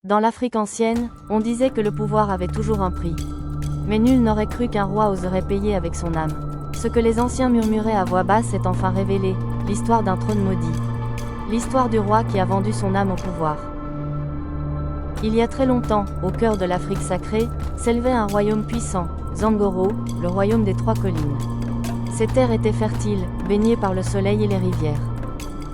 Dans l'Afrique ancienne, on disait que le pouvoir avait toujours un prix. Mais nul n'aurait cru qu'un roi oserait payer avec son âme. Ce que les anciens murmuraient à voix basse est enfin révélé, l'histoire d'un trône maudit. L'histoire du roi qui a vendu son âme au pouvoir. Il y a très longtemps, au cœur de l'Afrique sacrée, s'élevait un royaume puissant, Zangoro, le royaume des trois collines. Ces terres étaient fertiles, baignées par le soleil et les rivières.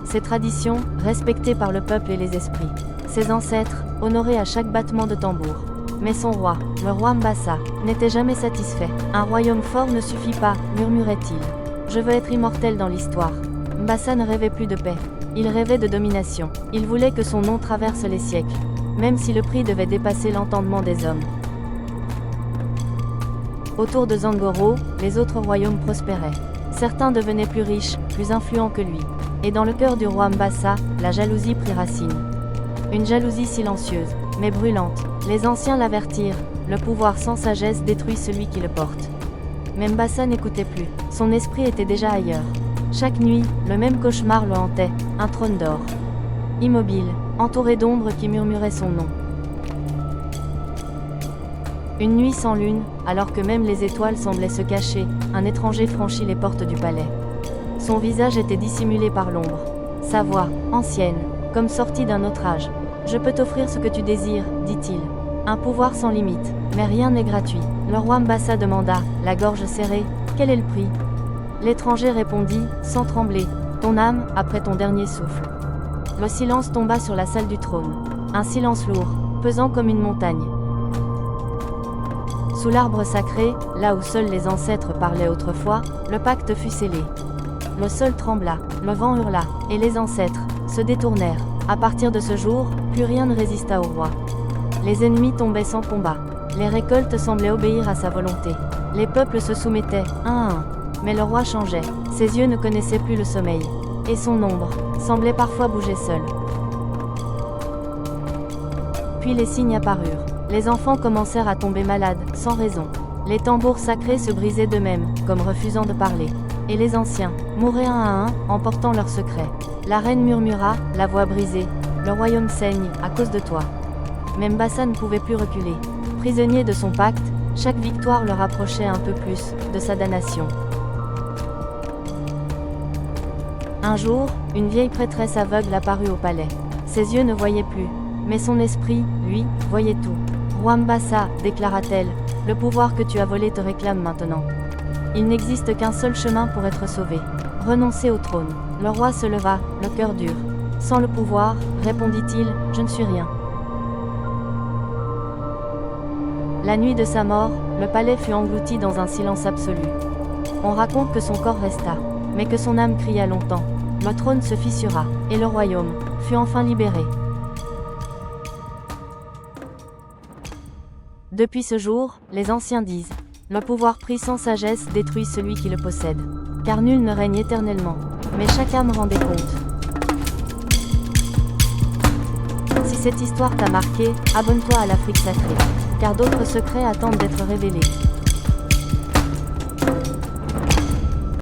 Ses traditions, respectées par le peuple et les esprits. Ses ancêtres, honorés à chaque battement de tambour. Mais son roi, le roi Mbassa, n'était jamais satisfait. Un royaume fort ne suffit pas, murmurait-il. Je veux être immortel dans l'histoire. Mbassa ne rêvait plus de paix. Il rêvait de domination. Il voulait que son nom traverse les siècles, même si le prix devait dépasser l'entendement des hommes. Autour de Zangoro, les autres royaumes prospéraient. Certains devenaient plus riches, plus influents que lui. Et dans le cœur du roi Mbassa, la jalousie prit racine. Une jalousie silencieuse, mais brûlante. Les anciens l'avertirent, le pouvoir sans sagesse détruit celui qui le porte. Mais Mbassa n'écoutait plus, son esprit était déjà ailleurs. Chaque nuit, le même cauchemar le hantait, un trône d'or. Immobile, entouré d'ombres qui murmuraient son nom. Une nuit sans lune, alors que même les étoiles semblaient se cacher, un étranger franchit les portes du palais. Son visage était dissimulé par l'ombre. Sa voix, ancienne, comme sortie d'un autre âge. « Je peux t'offrir ce que tu désires, dit-il. Un pouvoir sans limite, mais rien n'est gratuit. » Le roi Mbassa demanda, la gorge serrée, « Quel est le prix ?» L'étranger répondit, sans trembler, « Ton âme, après ton dernier souffle. » Le silence tomba sur la salle du trône. Un silence lourd, pesant comme une montagne. Sous l'arbre sacré, là où seuls les ancêtres parlaient autrefois, le pacte fut scellé. Le sol trembla, le vent hurla, et les ancêtres se détournèrent. À partir de ce jour, plus rien ne résista au roi. Les ennemis tombaient sans combat. Les récoltes semblaient obéir à sa volonté. Les peuples se soumettaient, un à un. Mais le roi changeait. Ses yeux ne connaissaient plus le sommeil. Et son ombre semblait parfois bouger seule. Puis les signes apparurent. Les enfants commencèrent à tomber malades, sans raison. Les tambours sacrés se brisaient d'eux-mêmes, comme refusant de parler. Et les anciens mouraient un à un, emportant leurs secrets. La reine murmura, la voix brisée, « Le royaume saigne, à cause de toi. » Mais Mbassa ne pouvait plus reculer. Prisonnier de son pacte, chaque victoire le rapprochait un peu plus de sa damnation. Un jour, une vieille prêtresse aveugle apparut au palais. Ses yeux ne voyaient plus, mais son esprit, lui, voyait tout. « Roi Mbassa, déclara-t-elle, le pouvoir que tu as volé te réclame maintenant. Il n'existe qu'un seul chemin pour être sauvé. Renoncer au trône. » Le roi se leva, le cœur dur. « Sans le pouvoir, répondit-il, je ne suis rien. » La nuit de sa mort, le palais fut englouti dans un silence absolu. On raconte que son corps resta, mais que son âme cria longtemps. Le trône se fissura, et le royaume fut enfin libéré. Depuis ce jour, les anciens disent, le pouvoir pris sans sagesse détruit celui qui le possède. Car nul ne règne éternellement, mais chaque âme rend des comptes. Si cette histoire t'a marqué, abonne-toi à l'Afrique sacrée, car d'autres secrets attendent d'être révélés.